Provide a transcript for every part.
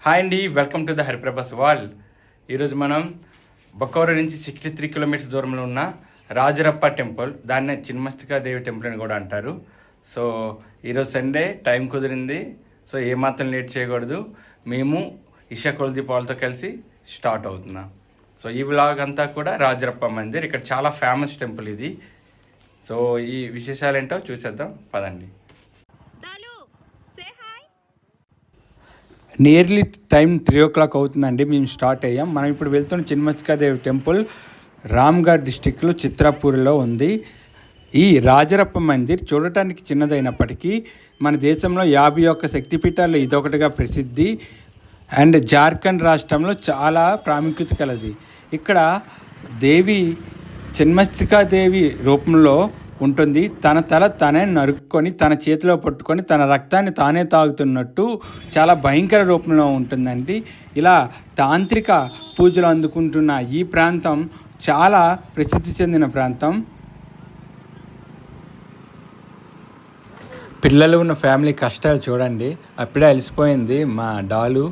Hi అండి, welcome to the Hariprabhas wall. ఈరోజు మనం బొక్కవరం నుంచి 63 కిలోమీటర్స్ దూరంలో ఉన్న రాజరప్ప టెంపుల్, దాన్నే చిన్మస్తికా దేవి టెంపుల్ అని కూడా అంటారు. సో ఈరోజు సండే, టైం కుదిరింది. సో ఏమాత్రం లేట్ చేయకూడదు. మేము ఇషా కొలదీప్ వాళ్ళతో కలిసి స్టార్ట్ అవుతున్నాం. సో ఈ వ్లాగ్ అంతా కూడా రాజరప్ప మందిర్, ఇక్కడ చాలా ఫేమస్ టెంపుల్ ఇది. సో ఈ విశేషాలు ఏంటో చూసేద్దాం, పదండి. నియర్లీ టైం 3 అవుతుందండి. మేము స్టార్ట్ అయ్యాం. మనం ఇప్పుడు వెళ్తున్న చిన్మస్తికాదేవి టెంపుల్ రామ్గఢ్ డిస్టిక్లో చిత్రాపూర్లో ఉంది. ఈ రాజరప్ప మందిర్ చూడటానికి చిన్నదైనప్పటికీ మన దేశంలో 51 శక్తిపీఠాలు ఇదొకటిగా ప్రసిద్ధి. అండ్ జార్ఖండ్ రాష్ట్రంలో చాలా ప్రాముఖ్యత కలది. ఇక్కడ దేవి చిన్మస్తికాదేవి రూపంలో ఉంటుంది. తన తల తనే నరుక్కొని తన చేతిలో పట్టుకొని తన రక్తాన్ని తానే తాగుతున్నట్టు చాలా భయంకర రూపంలో ఉంటుందండి. ఇలా తాంత్రిక పూజలు అందుకుంటున్న ఈ ప్రాంతం చాలా ప్రసిద్ధి చెందిన ప్రాంతం. పిల్లలు ఉన్న ఫ్యామిలీ కష్టాలు చూడండి, అప్పుడే అలసిపోయింది మా డాలు.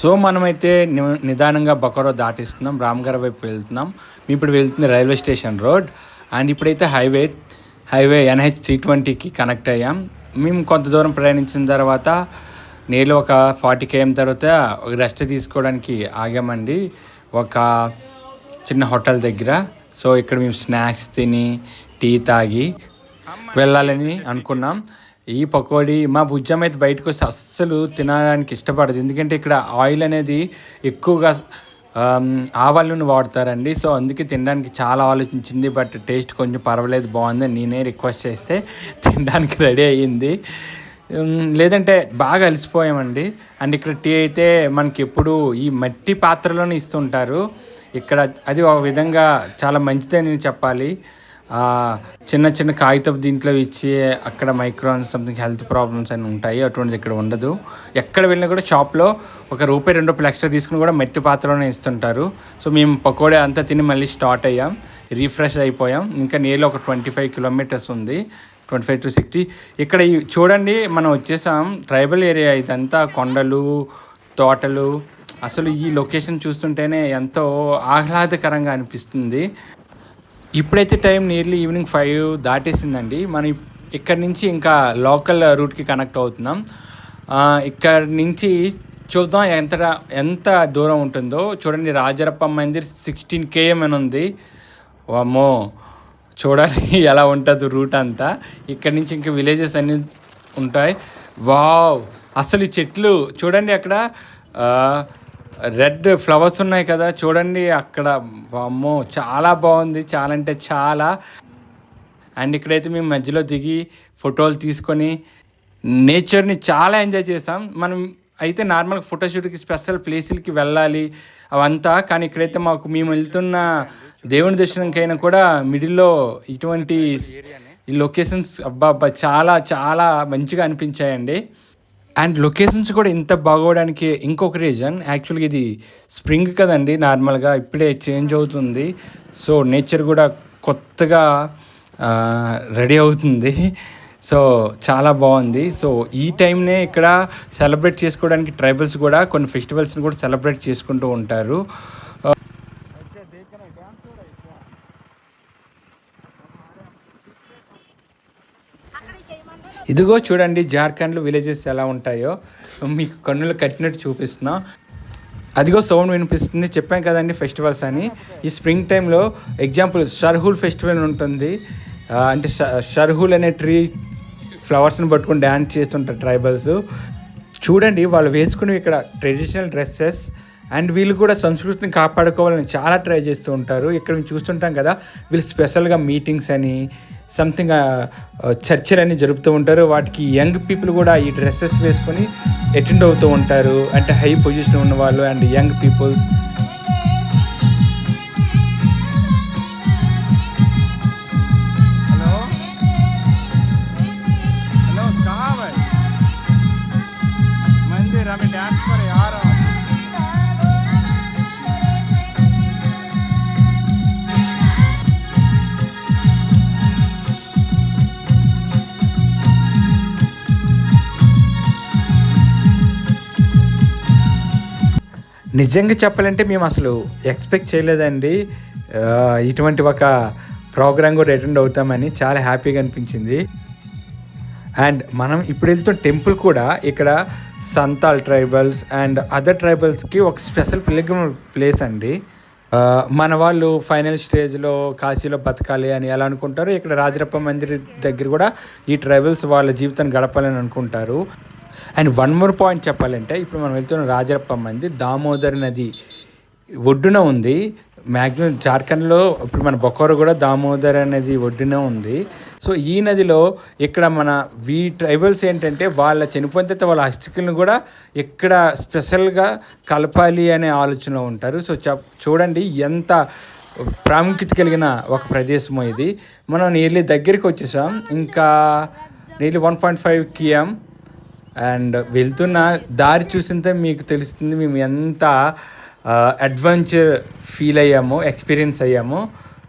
సో మనమైతే నిదానంగా బొక్కవరం దాటిస్తున్నాం, రామ్గఢ్ వైపు వెళ్తున్నాం. మేము ఇప్పుడు వెళ్తుంది రైల్వే స్టేషన్ రోడ్. అండ్ ఇప్పుడైతే హైవే NH 320కి కనెక్ట్ అయ్యాం. మేము కొంత దూరం ప్రయాణించిన తర్వాత నేను ఒక 40 km తర్వాత ఒక రెస్ట్ తీసుకోవడానికి ఆగామండి ఒక చిన్న హోటల్ దగ్గర. సో ఇక్కడ మేము స్నాక్స్ తిని టీ తాగి వెళ్ళాలని అనుకున్నాం. ఈ పకోడీ మా బుజ్జమ్మ అయితే బయటకు వస్తే అస్సలు తినడానికి ఇష్టపడదు, ఎందుకంటే ఇక్కడ ఆయిల్ అనేది ఎక్కువగా ఆవాలను వాడతారండి. సో అందుకే తినడానికి చాలా ఆలోచించింది, బట్ టేస్ట్ కొంచెం పర్వాలేదు, బాగుందని నేనే రిక్వెస్ట్ చేస్తే తినడానికి రెడీ అయ్యింది. లేదంటే బాగా అలసిపోయామండి. అండ్ ఇక్కడ టీ అయితే మనకి ఎప్పుడు ఈ మట్టి పాత్రలోనే ఇస్తుంటారు. ఇక్కడ అది ఒక విధంగా చాలా మంచిదని చెప్పాలి. చిన్న చిన్న కాగితపు దీంట్లో ఇచ్చి అక్కడ మైక్రోన్ సంథింగ్ హెల్త్ ప్రాబ్లమ్స్ అని ఉంటాయి, అటువంటిది ఇక్కడ ఉండదు. ఎక్కడ వెళ్ళినా కూడా షాప్లో ₹1-2 ఎక్స్ట్రా తీసుకుని కూడా మట్టి పాత్రలోనే ఇస్తుంటారు. సో మేము పకోడీ అంతా తిని మళ్ళీ స్టార్ట్ అయ్యాం, రీఫ్రెష్ అయిపోయాం. ఇంకా నియర్లీ ఒక 25 కిలోమీటర్స్ ఉంది, 25 to 60. ఇక్కడ చూడండి, మనం వచ్చేసాం. ట్రైబల్ ఏరియా ఇదంతా, కొండలు, తోటలు. అసలు ఈ లొకేషన్ చూస్తుంటేనే ఎంతో ఆహ్లాదకరంగా అనిపిస్తుంది. ఇప్పుడైతే టైం నియర్లీ ఈవినింగ్ 5 దాటేసిందండి. మనం ఇక్కడి నుంచి ఇంకా లోకల్ రూట్కి కనెక్ట్ అవుతున్నాం. ఇక్కడ నుంచి చూద్దాం ఎంత దూరం ఉంటుందో. చూడండి, రాజరప్ప మందిర్ 16 km అని ఉంది. వామ్మో, చూడాలి ఎలా ఉంటుంది రూట్ అంతా. ఇక్కడ నుంచి ఇంకా విలేజెస్ అన్నీ ఉంటాయి. వావ్, అసలు ఈ చెట్లు చూడండి, అక్కడ రెడ్ ఫ్లవర్స్ ఉన్నాయి కదా, చూడండి అక్కడ. అమ్మో, చాలా బాగుంది, చాలా అంటే చాలా. అండ్ ఇక్కడైతే మేము మధ్యలో దిగి ఫోటోలు తీసుకొని నేచర్ని చాలా ఎంజాయ్ చేసాం. మనం అయితే నార్మల్గా ఫోటోషూట్కి స్పెషల్ ప్లేసులకి వెళ్ళాలి అవంతా, కానీ ఇక్కడైతే మేము వెళ్తున్న దేవుని దర్శనంకైనా కూడా మిడిల్లో ఇటువంటి ఈ లొకేషన్స్ అబ్బా చాలా చాలా మంచిగా అనిపించాయండి. అండ్ లొకేషన్స్ కూడా ఇంత బాగోవడానికి ఇంకొక రీజన్, యాక్చువల్గా ఇది స్ప్రింగ్ కదండి, నార్మల్గా ఇప్పుడే చేంజ్ అవుతుంది. సో నేచర్ కూడా కొత్తగా రెడీ అవుతుంది. సో చాలా బాగుంది. సో ఈ టైంనే ఇక్కడ సెలబ్రేట్ చేసుకోవడానికి ట్రైబల్స్ కూడా కొన్ని ఫెస్టివల్స్ని కూడా సెలబ్రేట్ చేసుకుంటూ ఉంటారు. ఇదిగో చూడండి, జార్ఖండ్లో విలేజెస్ ఎలా ఉంటాయో మీకు కన్నులు కట్టినట్టు చూపిస్తున్నా. అదిగో సౌండ్ వినిపిస్తుంది, చెప్పాం కదండి ఫెస్టివల్స్ అని. ఈ స్ప్రింగ్ టైంలో ఎగ్జాంపుల్ షర్హుల్ ఫెస్టివల్ ఉంటుంది. అంటే షర్హుల్ అనే ట్రీ ఫ్లవర్స్ని పట్టుకొని డ్యాన్స్ చేస్తుంటారు ట్రైబల్స్. చూడండి, వాళ్ళు వేసుకుని ఇక్కడ ట్రెడిషనల్ డ్రెస్సెస్. అండ్ వీళ్ళు కూడా సంస్కృతిని కాపాడుకోవాలని చాలా ట్రై చేస్తూ ఉంటారు. ఇక్కడ మేము చూస్తుంటాం కదా, వీళ్ళు స్పెషల్గా మీటింగ్స్ అని సంథింగ్ చర్చలు అని జరుపుతూ ఉంటారు. వాటికి యంగ్ పీపుల్ కూడా ఈ డ్రెస్సెస్ వేసుకొని అటెండ్ అవుతూ ఉంటారు, అంటే హై పొజిషన్ ఉన్న వాళ్ళు అండ్ యంగ్ పీపుల్స్. నిజంగా చెప్పాలంటే మేము అసలు ఎక్స్పెక్ట్ చేయలేదండి ఇటువంటి ఒక ప్రోగ్రామ్ కూడా అటెండ్ అవుతామని. చాలా హ్యాపీగా అనిపించింది. అండ్ మనం ఇప్పుడు వెళ్తున్న టెంపుల్ కూడా ఇక్కడ సంతాల్ ట్రైబల్స్ అండ్ అదర్ ట్రైబల్స్కి ఒక స్పెషల్ ప్లేస్ అండి. మన వాళ్ళు ఫైనల్ స్టేజ్లో కాశీలో బతకాలి అని ఎలా అనుకుంటారో, ఇక్కడ రాజరప్ప మందిర్ దగ్గర కూడా ఈ ట్రైబల్స్ వాళ్ళ జీవితాన్ని గడపాలని అనుకుంటారు. అండ్ వన్ మోర్ పాయింట్ చెప్పాలంటే, ఇప్పుడు మనం వెళ్తున్న రాజరప్ప మందిర్ దామోదర్ నది ఒడ్డున ఉంది. మ్యాక్సిమం జార్ఖండ్లో ఇప్పుడు మన బొకారో కూడా దామోదర్ అనేది ఒడ్డున ఉంది. సో ఈ నదిలో ఇక్కడ మన ట్రైబల్స్ ఏంటంటే వాళ్ళ చనిపోయిన తర్వాత వాళ్ళ అస్థికలను కూడా ఇక్కడ స్పెషల్గా కలపాలి అనే ఆలోచనలో ఉంటారు. సో చూడండి ఎంత ప్రాముఖ్యత కలిగిన ఒక ప్రదేశము ఇది. మనం నియర్లీ దగ్గరికి వచ్చేసాం. ఇంకా నియర్లీ 1.5 km అండ్ వెళ్తున్న దారి చూసింటే మీకు తెలుస్తుంది మేము ఎంత అడ్వెంచర్ ఫీల్ అయ్యాము, ఎక్స్పీరియన్స్ అయ్యాము.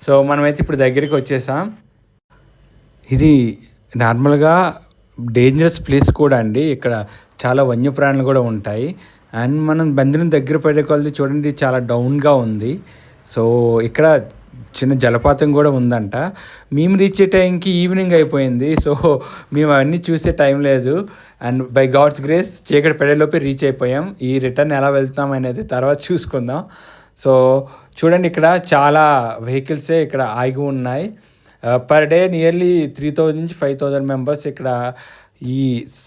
సో మనమైతే ఇప్పుడు దగ్గరికి వచ్చేసాం. ఇది నార్మల్గా డేంజరస్ ప్లేస్ కూడా అండి. ఇక్కడ చాలా వన్యప్రాణులు కూడా ఉంటాయి. అండ్ మనం బందిని దగ్గర పడే కొలది చూడండి చాలా డౌన్గా ఉంది. సో ఇక్కడ చిన్న జలపాతం కూడా ఉందంట. మేము రీచ్ అయ్యే టైంకి ఈవినింగ్ అయిపోయింది. సో మేము అవన్నీ చూసే టైం లేదు. అండ్ బై గాడ్స్ గ్రేస్ చీకటి పడేలోపే రీచ్ అయిపోయాం. ఈ రిటర్న్ ఎలా వెళ్తాం అనేది తర్వాత చూసుకుందాం. సో చూడండి ఇక్కడ చాలా వెహికల్సే ఇక్కడ ఆగి ఉన్నాయి. పర్ డే నియర్లీ 3000 నుంచి 5000 మెంబర్స్ ఇక్కడ ఈ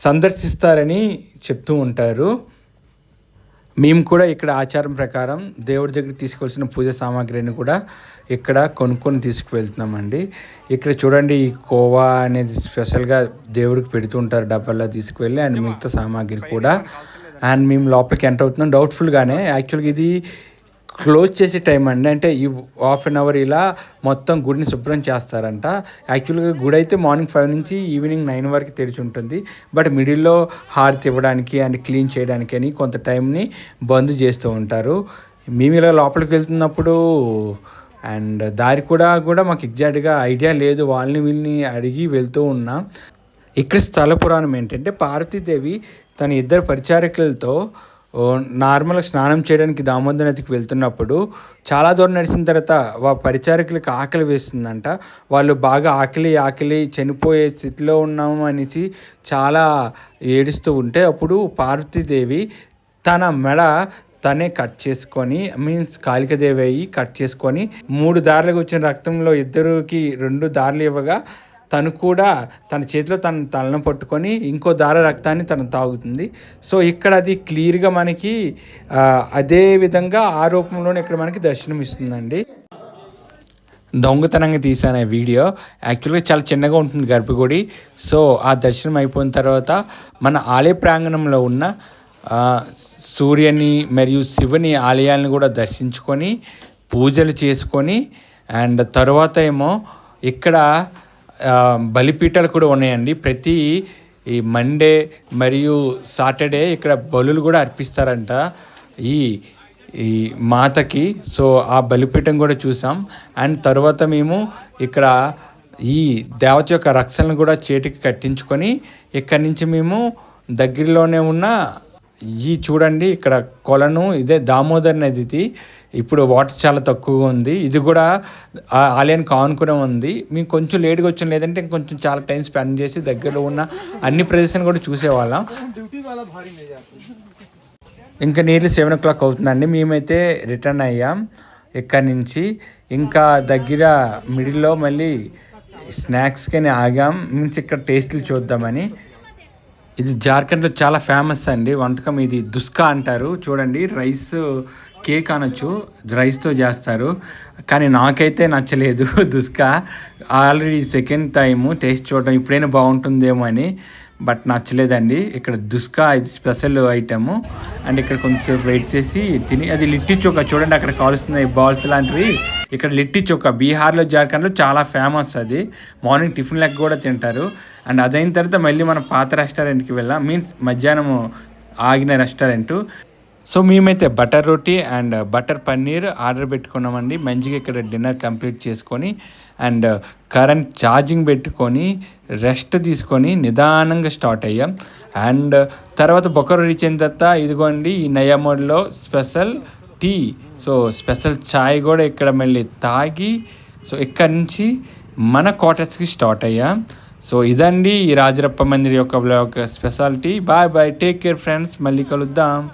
సందర్శిస్తారని చెప్తూ ఉంటారు. మేము కూడా ఇక్కడ ఆచారం ప్రకారం దేవుడి దగ్గర తీసుకోవాల్సిన పూజ సామాగ్రిని కూడా ఇక్కడ కొనుక్కొని తీసుకువెళ్తున్నామండి. ఇక్కడ చూడండి ఈ కోవా అనేది స్పెషల్గా దేవుడికి పెడుతుంటారు డబ్బాల్లో తీసుకువెళ్ళి. అండ్ మిగతా సామాగ్రి కూడా. అండ్ మేము లోపలికి ఎంటర్ అవుతున్నాం డౌట్ఫుల్గానే. యాక్చువల్గా ఇది క్లోజ్ చేసే టైం అండి. అంటే ఈ 1/2 hour ఇలా మొత్తం గుడిని శుభ్రం చేస్తారంట. యాక్చువల్గా గుడి అయితే మార్నింగ్ 5 నుంచి ఈవినింగ్ 9 వరకు తెరిచి ఉంటుంది. బట్ మిడిల్లో హారతి ఇవ్వడానికి అండ్ క్లీన్ చేయడానికి అని కొంత టైంని బంద్ చేస్తూ ఉంటారు. మేము ఇలా లోపలికి వెళ్తున్నప్పుడు అండ్ దారి కూడా మాకు ఎగ్జాక్ట్గా ఐడియా లేదు. వీళ్ళని అడిగి వెళ్తూ ఉన్నాం. ఇక్కడ స్థల పురాణం ఏంటంటే, పార్వతీదేవి తన 2 పరిచారకులతో నార్మల్గా స్నానం చేయడానికి దామోదర్ నదికి వెళ్తున్నప్పుడు చాలా దూరం నడిచిన తర్వాత పరిచారకులకి ఆకలి వేస్తుందంట. వాళ్ళు బాగా ఆకలి చనిపోయే స్థితిలో ఉన్నాము అనేసి చాలా ఏడుస్తూ ఉంటే, అప్పుడు పార్వతీదేవి తన మెడ తనే కట్ చేసుకొని, మీన్స్ కాళికాదేవి అయ్యి కట్ చేసుకొని 3 దారులకు వచ్చిన రక్తంలో 2కి 2 దారులు ఇవ్వగా తను కూడా తన చేతిలో తన తలను పట్టుకొని ఇంకో దార రక్తాన్ని తను తాగుతుంది. సో ఇక్కడ అది క్లియర్గా మనకి అదే విధంగా ఆ రూపంలోనే ఇక్కడ మనకి దర్శనం ఇస్తుందండి. దొంగతనంగా తీసాను ఈ వీడియో. యాక్చువల్గా చాలా చిన్నగా ఉంటుంది గర్భగుడి. సో ఆ దర్శనం అయిపోయిన తర్వాత మన ఆలయ ప్రాంగణంలో ఉన్న సూర్యుని మరియు శివుని ఆలయాలను కూడా దర్శించుకొని పూజలు చేసుకొని అండ్ తర్వాత ఏమో ఇక్కడ బలిపీఠాలు కూడా ఉన్నాయండి. ప్రతి ఈ మండే మరియు సాటర్డే ఇక్కడ బలులు కూడా అర్పిస్తారంట ఈ మాతకి. సో ఆ బలిపీఠం కూడా చూసాం. అండ్ తర్వాత మేము ఇక్కడ ఈ దేవత యొక్క రక్షణను కూడా చేతికి కట్టించుకొని ఇక్కడి నుంచి మేము దగ్గరలోనే ఉన్న చూడండి ఇక్కడ కొలను, ఇదే దామోదర్ నది. ఇప్పుడు వాటర్ చాలా తక్కువగా ఉంది. ఇది కూడా ఆలయానికి ఆనుకునే ఉంది. మేము కొంచెం లేట్గా వచ్చాం, లేదంటే ఇంకొంచెం చాలా టైం స్పెండ్ చేసి దగ్గరలో ఉన్న అన్ని ప్రదేశాలు కూడా చూసేవాళ్ళం. ఇంకా నియర్లీ 7 o'clock అవుతుందండి. మేమైతే రిటర్న్ అయ్యాం ఇక్కడి నుంచి. ఇంకా దగ్గర మిడిల్లో మళ్ళీ స్నాక్స్కి ఆగాం. మీన్స్ ఇక్కడ టేస్ట్లు చూద్దామని. ఇది జార్ఖండ్లో చాలా ఫేమస్ అండి వంటకం. ఇది దుస్కా అంటారు. చూడండి రైస్ కేక్ అనొచ్చు, రైస్తో చేస్తారు. కానీ నాకైతే నచ్చలేదు దుస్కా. ఆల్రెడీ సెకండ్ టైము టేస్ట్ చూడడం ఇప్పుడైనా బాగుంటుందేమో అని, బట్ నచ్చలేదండి. ఇక్కడ దుస్కా ఇది స్పెషల్ ఐటము. అండ్ ఇక్కడ కొంచెం వెయిట్ చేసి తిని, అది లిట్టి చోకా చూడండి అక్కడ కాలుస్తున్నాయి బాల్స్ లాంటివి. ఇక్కడ లిట్టి చోకా బీహార్లో జార్ఖండ్లో చాలా ఫేమస్. అది మార్నింగ్ టిఫిన్ లెక్క కూడా తింటారు. అండ్ అదైన తర్వాత మళ్ళీ మన పాత రెస్టారెంట్కి వెళ్ళాం, మీన్స్ మధ్యాహ్నం ఆగిన రెస్టారెంటు. సో మేమైతే butter roti and butter paneer order పెట్టుకున్నామండి. మంచిగా ఇక్కడ డిన్నర్ కంప్లీట్ చేసుకొని అండ్ కరెంట్ ఛార్జింగ్ పెట్టుకొని రెస్ట్ తీసుకొని నిదానంగా స్టార్ట్ అయ్యాం. అండ్ తర్వాత బొకరో రీచ్ అయిన తర్వాత ఇదిగోండి ఈ నయా మోడ్లో స్పెషల్ టీ, సో స్పెషల్ చాయ్ కూడా ఇక్కడ మళ్ళీ తాగి సో ఇక్కడి నుంచి మన క్వార్టర్స్కి స్టార్ట్ అయ్యాం. సో ఇదండి ఈ రాజరప్ప మందిర్ యొక్క blog speciality. Bye bye, take care friends, మళ్ళీ కలుద్దాం.